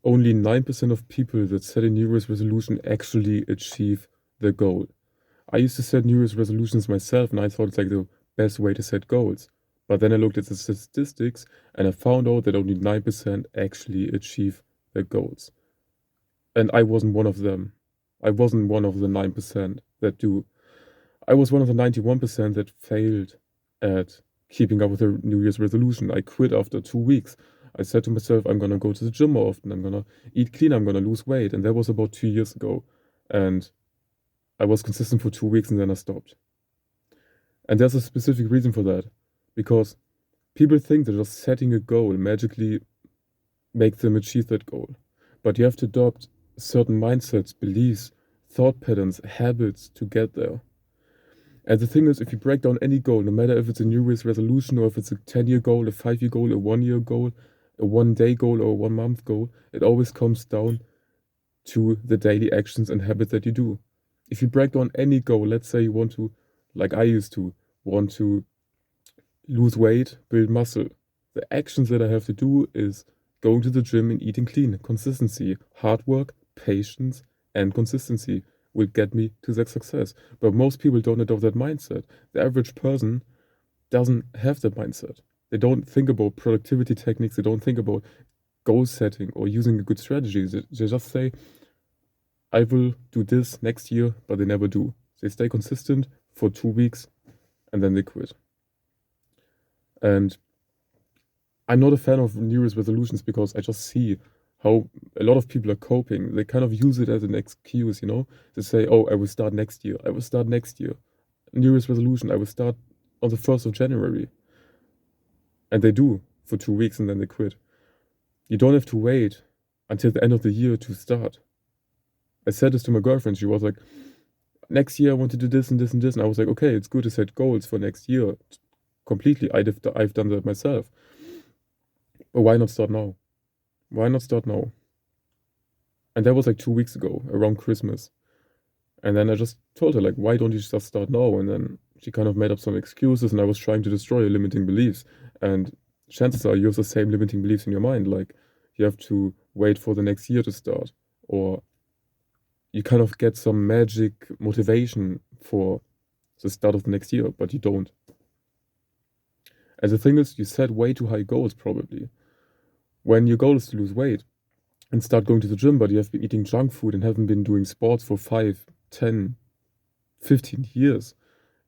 only 9% of people that set a New Year's resolution actually achieve their goal. I used to set New Year's resolutions myself and I thought it's like the best way to set goals. But then I looked at the statistics and I found out that only 9% actually achieve their goals. And I wasn't one of them. I wasn't one of the 9% that do. I was one of the 91% that failed at keeping up with a New Year's resolution. I quit after 2 weeks. I said to myself, I'm gonna go to the gym more often, I'm gonna eat clean, I'm gonna lose weight. And that was about 2 years ago. And I was consistent for 2 weeks and then I stopped. And there's a specific reason for that. Because people think that just setting a goal magically make them achieve that goal. But you have to adopt certain mindsets, beliefs, thought patterns, habits to get there. And the thing is, if you break down any goal, no matter if it's a New Year's resolution or if it's a 10-year goal, a 5-year goal, a 1-year goal, a 1-day goal, or a 1-month goal, it always comes down to the daily actions and habits that you do. If you break down any goal, let's say you want to, like I used to, want to lose weight, build muscle. The actions that I have to do is going to the gym and eating clean. Consistency, hard work, patience, and consistency will get me to that success. But most people don't adopt that mindset. The average person doesn't have that mindset. They don't think about productivity techniques. They don't think about goal setting or using a good strategy. They just say, I will do this next year, but they never do. They stay consistent for 2 weeks and then they quit. And I'm not a fan of New Year's resolutions because I just see how a lot of people are coping. They kind of use it as an excuse, you know? They say, oh, I will start next year. I will start next year. New Year's resolution, I will start on the 1st of January. And they do for 2 weeks and then they quit. You don't have to wait until the end of the year to start. I said this to my girlfriend. She was like, next year I want to do this and this and this. And I was like, okay, it's good to set goals for next year. Completely. I've done that myself. But why not start now? Why not start now? And that was like 2 weeks ago, around Christmas. And then I just told her, like, why don't you just start now? And then she kind of made up some excuses, and I was trying to destroy her limiting beliefs. And chances are you have the same limiting beliefs in your mind. Like, you have to wait for the next year to start, or you kind of get some magic motivation for the start of the next year, but you don't. And the thing is, you set way too high goals, probably. When your goal is to lose weight and start going to the gym, but you have been eating junk food and haven't been doing sports for 5, 10, 15 years,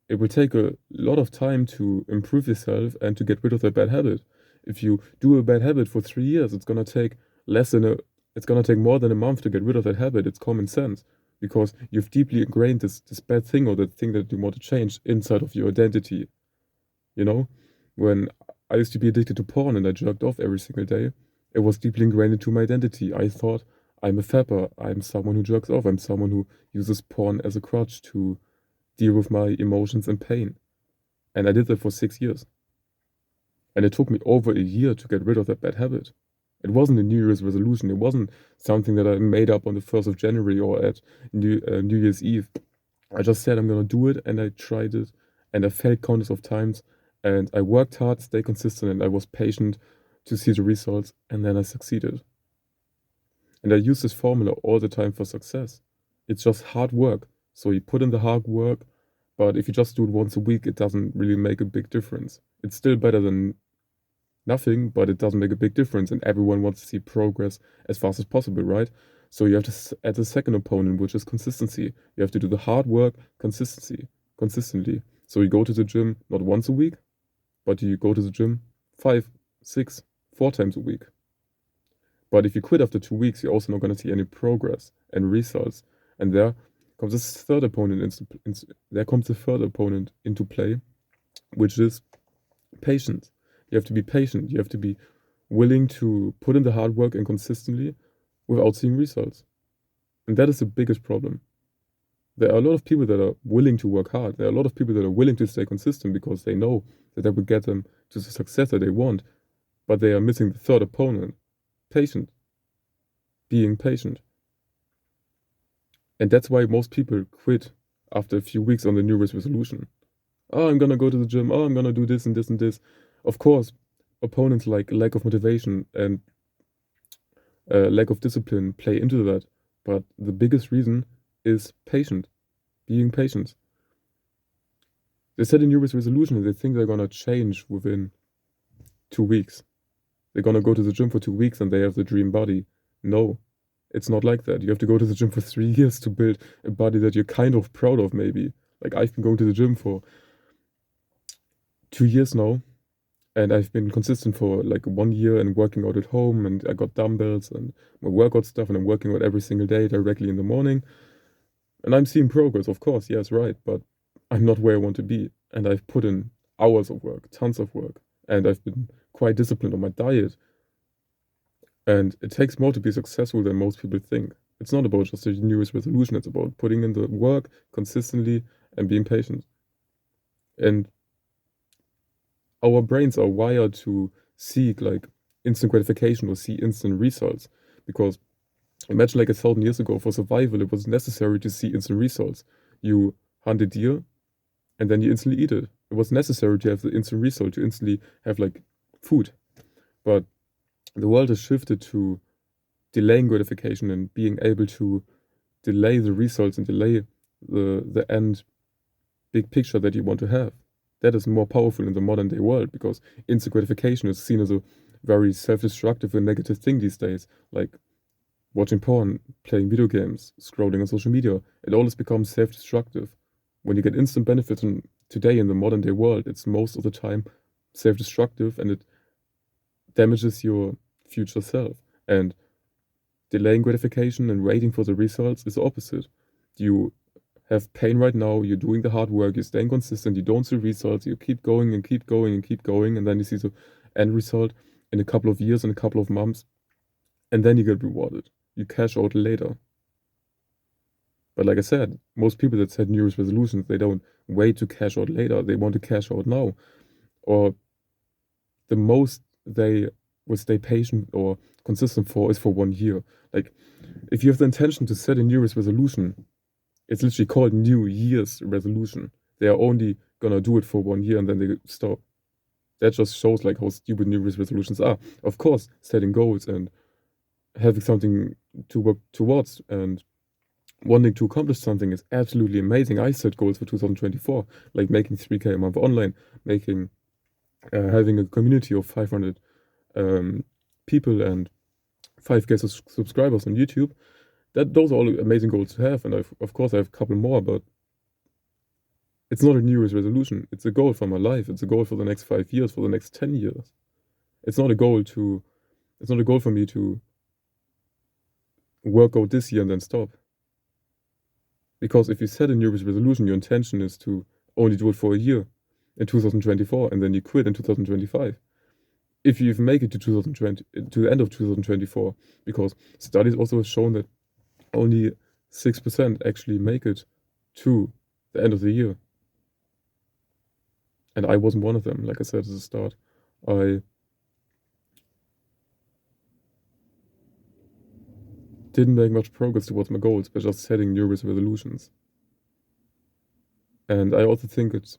it will take a lot of time to improve yourself and to get rid of that bad habit. If you do a bad habit for 3 years, it's gonna take more than a month to get rid of that habit. It's common sense because you've deeply ingrained this bad thing or that thing that you want to change inside of your identity. You know, when I used to be addicted to porn and I jerked off every single day, it was deeply ingrained into my identity. I thought I'm a fapper. I'm someone who jerks off. I'm someone who uses porn as a crutch to deal with my emotions and pain. And I did that for 6 years. And it took me over a year to get rid of that bad habit. It wasn't a New Year's resolution. It wasn't something that I made up on the 1st of January or at New Year's Eve. I just said I'm gonna do it and I tried it and I failed countless of times and I worked hard, stayed consistent, and I was patient to see the results and then I succeeded. And I use this formula all the time for success. It's just hard work. So you put in the hard work, but if you just do it once a week, it doesn't really make a big difference. It's still better than nothing, but it doesn't make a big difference. And everyone wants to see progress as fast as possible, right? So you have to add the second opponent, which is consistency. You have to do the hard work consistently. So you go to the gym not once a week, but you go to the gym 5, 6, 4 times a week. But if you quit after 2 weeks, you're also not going to see any progress and results. And comes this third opponent. There comes the third opponent into play, which is patience. You have to be patient. You have to be willing to put in the hard work and consistently without seeing results. And that is the biggest problem. There are a lot of people that are willing to work hard. There are a lot of people that are willing to stay consistent because they know that will get them to the success that they want. But they are missing the third opponent, patient. Being patient. And that's why most people quit after a few weeks on the New Year's resolution. Oh, I'm gonna go to the gym. Oh, I'm gonna do this and this and this. Of course, opponents like lack of motivation and lack of discipline play into that. But the biggest reason is being patient. They set a New Year's resolution and they think they're gonna change within 2 weeks. They're gonna go to the gym for 2 weeks and they have the dream body. No, it's not like that. You have to go to the gym for 3 years to build a body that you're kind of proud of, maybe. Like I've been going to the gym for 2 years now, and I've been consistent for like 1 year and working out at home, and I got dumbbells and my workout stuff, and I'm working out every single day directly in the morning. And I'm seeing progress, of course, yes, right, but I'm not where I want to be. And I've put in hours of work, tons of work, and I've been quite disciplined on my diet. And it takes more to be successful than most people think. It's not about just a New Year's resolution, it's about putting in the work consistently and being patient. And our brains are wired to seek like instant gratification or see instant results. Because imagine like 1,000 years ago, for survival, it was necessary to see instant results. You hunt a deer and then you instantly eat it. It was necessary to have the instant result, to instantly have like food. But the world has shifted to delaying gratification and being able to delay the results and delay the end big picture that you want to have. That is more powerful in the modern day world because instant gratification is seen as a very self-destructive and negative thing these days. Like watching porn, playing video games, scrolling on social media, it all has become self-destructive. When you get instant benefits today in the modern day world, it's most of the time self-destructive and it damages your future self. And delaying gratification and waiting for the results is the opposite. You have pain right now, you're doing the hard work, you're staying consistent, you don't see results, you keep going and keep going and keep going, and then you see the end result in a couple of years, in a couple of months, and then you get rewarded. You cash out later. But like I said, most people that set New Year's resolutions, they don't wait to cash out later. They want to cash out now. Or the most they will stay patient or consistent for is for 1 year. Like if you have the intention to set a New Year's resolution, it's literally called New Year's resolution. They are only gonna do it for 1 year and then they stop. That just shows like how stupid New Year's resolutions are. Of course, setting goals and having something to work towards and wanting to accomplish something is absolutely amazing. I set goals for 2024, like making 3K a month online, making having a community of 500 people and 5K subscribers on YouTube. Those are all amazing goals to have, and of course I have a couple more, but it's not a New Year's resolution. It's a goal for my life. It's a goal for the next 5 years, for the next 10 years. It's not a goal for me to work out this year and then stop. Because if you set a New Year's resolution, your intention is to only do it for a year in 2024 and then you quit in 2025. If you even make it to 2020, to the end of 2024, because studies also have shown that only 6% actually make it to the end of the year. And I wasn't one of them, like I said at the start. I didn't make much progress towards my goals by just setting New Year's resolutions. And I also think it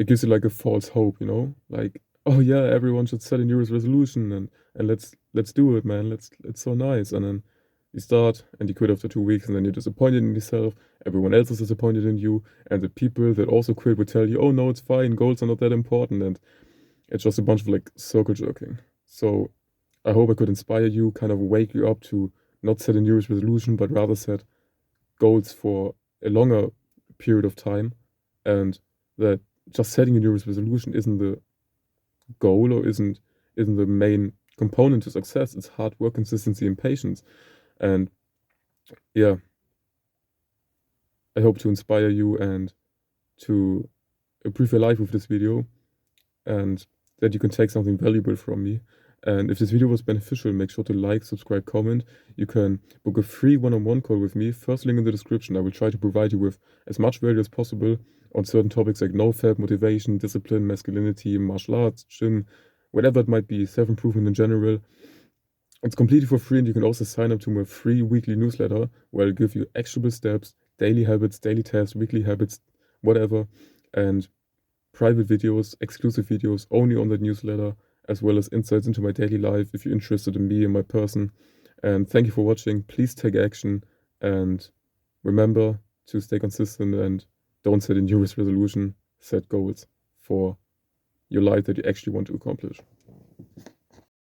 gives you like a false hope, you know? Like, oh yeah, everyone should set a New Year's resolution and let's do it, man. It's so nice. And then you start and you quit after 2 weeks and then you're disappointed in yourself. Everyone else is disappointed in you. And the people that also quit will tell you, oh no, it's fine, goals are not that important. And it's just a bunch of like circle jerking. So I hope I could inspire you, kind of wake you up to not set a New Year's resolution, but rather set goals for a longer period of time. And that just setting a New Year's resolution isn't the goal or isn't the main component to success. It's hard work, consistency, and patience. And yeah, I hope to inspire you and to improve your life with this video and that you can take something valuable from me. And if this video was beneficial, make sure to like, subscribe, comment. You can book a free one-on-one call with me. First link in the description. I will try to provide you with as much value as possible on certain topics like NoFap, motivation, discipline, masculinity, martial arts, gym, whatever it might be, self-improvement in general. It's completely for free, and you can also sign up to my free weekly newsletter where I'll give you actionable steps, daily habits, daily tasks, weekly habits, whatever, and private videos, exclusive videos only on that newsletter, as well as insights into my daily life if you're interested in me and my person. And thank you for watching. Please take action and remember to stay consistent and don't set a New Year's resolution, set goals for your life that you actually want to accomplish.